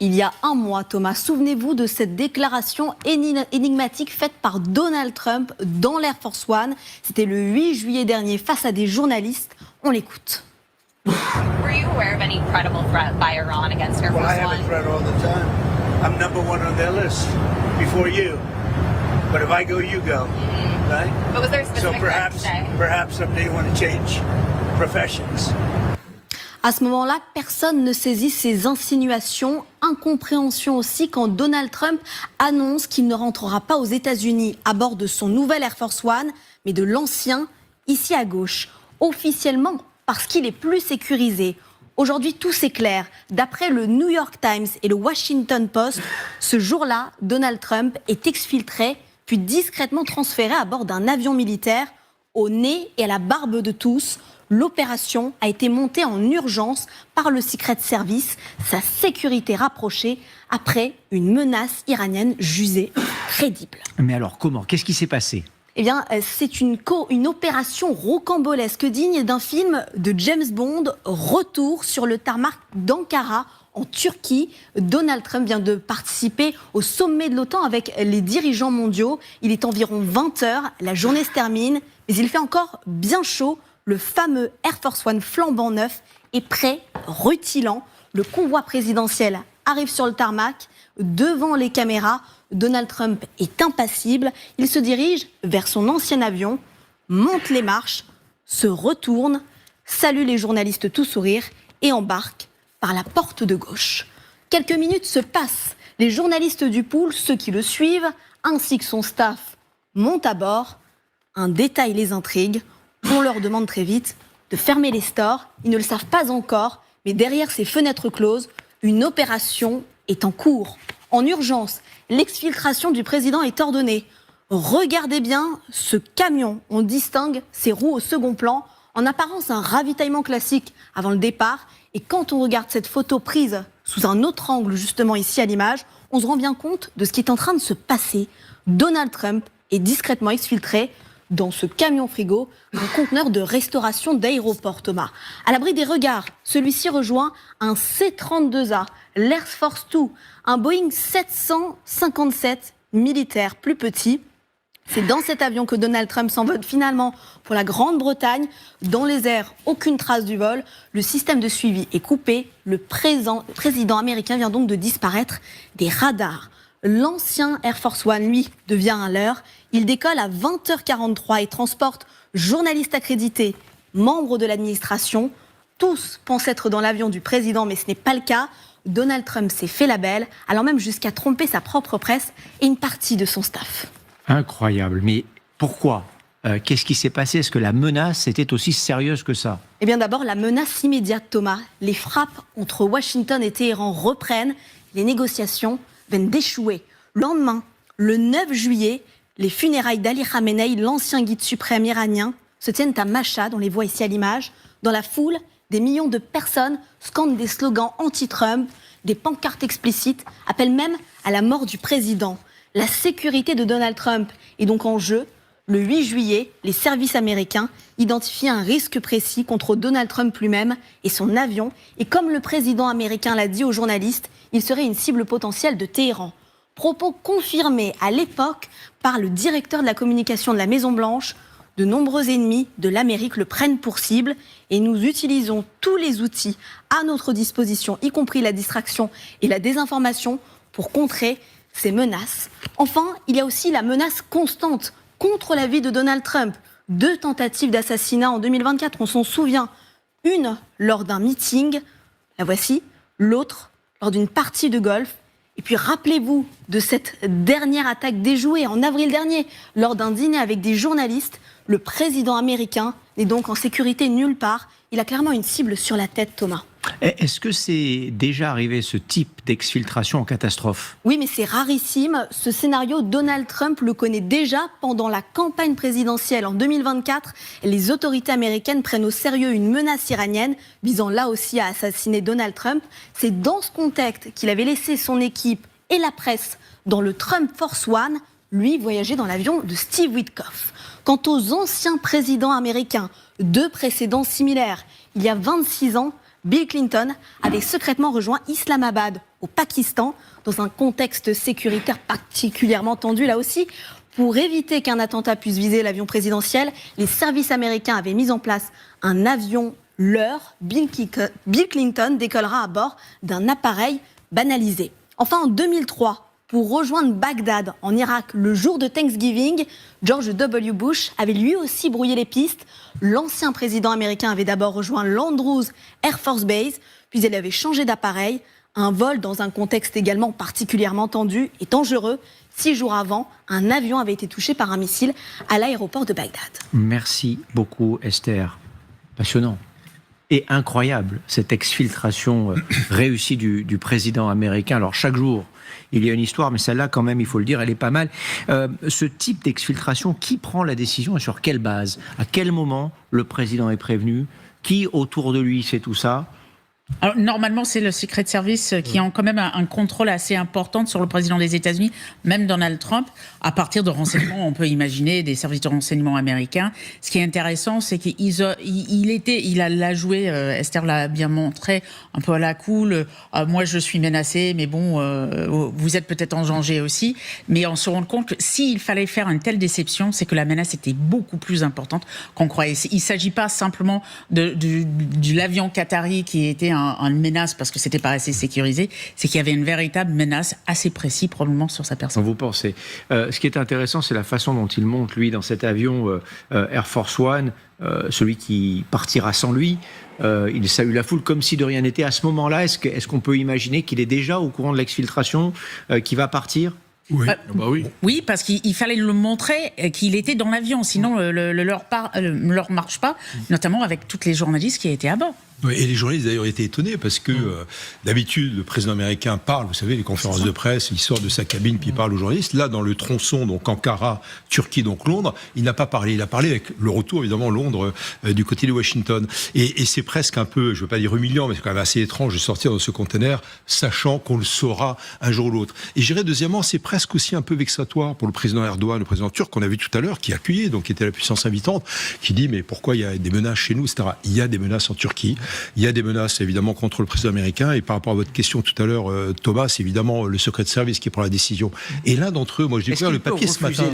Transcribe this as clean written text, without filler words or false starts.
il y a un mois, Thomas. Souvenez-vous de cette déclaration énigmatique faite par Donald Trump dans l'Air Force One. C'était le 8 juillet dernier face à des journalistes. On l'écoute. Were you aware of any credible threat by Iran against Air Force Well, I have a One? threat all the time. I'm number one on their list before you. But if I go, you go, right? But was there a So specific threat today? perhaps someday you want to change professions. À ce moment-là, personne ne saisit ces insinuations. Incompréhension aussi quand Donald Trump annonce qu'il ne rentrera pas aux États-Unis à bord de son nouvel Air Force One, mais de l'ancien, ici à gauche. Officiellement, parce qu'il est plus sécurisé. Aujourd'hui, tout s'éclaire. D'après le New York Times et le Washington Post, ce jour-là, Donald Trump est exfiltré, puis discrètement transféré à bord d'un avion militaire. Au nez et à la barbe de tous, l'opération a été montée en urgence par le Secret Service, sa sécurité rapprochée après une menace iranienne jugée crédible. Mais alors comment? Qu'est-ce qui s'est passé? Eh bien, c'est une opération rocambolesque digne d'un film de James Bond, retour sur le tarmac d'Ankara, en Turquie. Donald Trump vient de participer au sommet de l'OTAN avec les dirigeants mondiaux. Il est environ 20h, la journée se termine, mais il fait encore bien chaud. Le fameux Air Force One flambant neuf est prêt, rutilant. Le convoi présidentiel arrive sur le tarmac, devant les caméras. Donald Trump est impassible. Il se dirige vers son ancien avion, monte les marches, se retourne, salue les journalistes tout sourire et embarque par la porte de gauche. Quelques minutes se passent. Les journalistes du pool, ceux qui le suivent, ainsi que son staff, montent à bord. Un détail les intrigue. On leur demande très vite de fermer les stores. Ils ne le savent pas encore, mais derrière ces fenêtres closes, une opération est en cours. En urgence, l'exfiltration du président est ordonnée. Regardez bien ce camion. On distingue ses roues au second plan. En apparence, un ravitaillement classique avant le départ. Et quand on regarde cette photo prise sous un autre angle, justement ici à l'image, on se rend bien compte de ce qui est en train de se passer. Donald Trump est discrètement exfiltré dans ce camion frigo, un conteneur de restauration d'aéroport, Thomas. À l'abri des regards, celui-ci rejoint un C-32A, l'Air Force 2, un Boeing 757 militaire plus petit. C'est dans cet avion que Donald Trump s'envole finalement pour la Grande-Bretagne. Dans les airs, aucune trace du vol. Le système de suivi est coupé. Le président américain vient donc de disparaître des radars. L'ancien Air Force One, lui, devient un leurre. Il décolle à 20h43 et transporte journalistes accrédités, membres de l'administration. Tous pensent être dans l'avion du président, mais ce n'est pas le cas. Donald Trump s'est fait la belle, allant même jusqu'à tromper sa propre presse et une partie de son staff. Incroyable. Mais pourquoi? Qu'est-ce qui s'est passé? Est-ce que la menace était aussi sérieuse que ça? Eh bien d'abord, la menace immédiate, Thomas. Les frappes entre Washington et Téhéran reprennent. Les négociations viennent d'échouer. Le lendemain, le 9 juillet, les funérailles d'Ali Khamenei, l'ancien guide suprême iranien, se tiennent à Machhad, on les voit ici à l'image. Dans la foule, des millions de personnes scandent des slogans anti-Trump, des pancartes explicites, appellent même à la mort du président. La sécurité de Donald Trump est donc en jeu. Le 8 juillet, les services américains identifient un risque précis contre Donald Trump lui-même et son avion. Et comme le président américain l'a dit aux journalistes, il serait une cible potentielle de Téhéran. Propos confirmés à l'époque par le directeur de la communication de la Maison-Blanche. De nombreux ennemis de l'Amérique le prennent pour cible et nous utilisons tous les outils à notre disposition, y compris la distraction et la désinformation, pour contrer ces menaces. Enfin, il y a aussi la menace constante contre la vie de Donald Trump. 2 tentatives d'assassinat en 2024, on s'en souvient. Une lors d'un meeting, la voici, l'autre lors d'une partie de golf. Et puis rappelez-vous de cette dernière attaque déjouée en avril dernier, lors d'un dîner avec des journalistes. Le président américain n'est donc en sécurité nulle part. Il a clairement une cible sur la tête, Thomas. Est-ce que c'est déjà arrivé, ce type d'exfiltration en catastrophe? Oui, mais c'est rarissime. Ce scénario, Donald Trump le connaît déjà. Pendant la campagne présidentielle en 2024, les autorités américaines prennent au sérieux une menace iranienne visant là aussi à assassiner Donald Trump. C'est dans ce contexte qu'il avait laissé son équipe et la presse dans le Trump Force One, lui voyager dans l'avion de Steve Witkoff. Quant aux anciens présidents américains, 2 précédents similaires, il y a 26 ans, Bill Clinton avait secrètement rejoint Islamabad, au Pakistan, dans un contexte sécuritaire particulièrement tendu là aussi. Pour éviter qu'un attentat puisse viser l'avion présidentiel, les services américains avaient mis en place un avion leurre. Bill Clinton décollera à bord d'un appareil banalisé. Enfin, en 2003, pour rejoindre Bagdad, en Irak, le jour de Thanksgiving, George W. Bush avait lui aussi brouillé les pistes. L'ancien président américain avait d'abord rejoint l'Andrews Air Force Base, puis il avait changé d'appareil. Un vol dans un contexte également particulièrement tendu et dangereux. 6 jours avant, un avion avait été touché par un missile à l'aéroport de Bagdad. Merci beaucoup, Esther. Passionnant. Et incroyable, cette exfiltration réussie du président américain. Alors, chaque jour, il y a une histoire, mais celle-là, quand même, il faut le dire, elle est pas mal. Ce type d'exfiltration, qui prend la décision et sur quelle base? À quel moment le président est prévenu? Qui, autour de lui, sait tout ça? Alors, normalement, c'est le Secret Service qui a quand même un contrôle assez important sur le président des États-Unis, même Donald Trump. À partir de renseignements, on peut imaginer des services de renseignement américains. Ce qui est intéressant, c'est qu'il l'a joué, Esther l'a bien montré, un peu à la cool. Moi, je suis menacé, mais bon, vous êtes peut-être en danger aussi. Mais on se rend compte que s'il fallait faire une telle déception, c'est que la menace était beaucoup plus importante qu'on croyait. Il ne s'agit pas simplement de l'avion qatari qui était une menace parce que c'était pas assez sécurisé, c'est qu'il y avait une véritable menace assez précise probablement sur sa personne. Vous pensez. Ce qui est intéressant, c'est la façon dont il monte, lui, dans cet avion Air Force One, celui qui partira sans lui. Il salue la foule comme si de rien n'était. À ce moment-là, est-ce qu'on peut imaginer qu'il est déjà au courant de l'exfiltration, qui va partir? Oui. Oui. Oui, parce qu'il fallait le montrer qu'il était dans l'avion, sinon leur marche pas, notamment avec toutes les journalistes qui étaient à bord. Oui, et les journalistes d'ailleurs étaient étonnés parce que d'habitude le président américain parle, vous savez, les conférences de presse, il sort de sa cabine puis il parle aux journalistes. Là, dans le tronçon, donc Ankara, Turquie, donc Londres, il n'a pas parlé. Il a parlé avec le retour évidemment Londres du côté de Washington. Et c'est presque un peu, je veux pas dire humiliant, mais c'est quand même assez étrange de sortir dans ce conteneur, sachant qu'on le saura un jour ou l'autre. Et je dirais deuxièmement, c'est presque aussi un peu vexatoire pour le président Erdogan, le président turc qu'on a vu tout à l'heure, qui accueillait, donc qui était la puissance invitante, qui dit mais pourquoi il y a des menaces chez nous, etc. Il y a des menaces en Turquie. Il y a des menaces, évidemment, contre le président américain. Et par rapport à votre question tout à l'heure, Thomas, c'est évidemment le Secret Service qui prend la décision. Et l'un d'entre eux, moi, j'ai découvert le papier ce matin.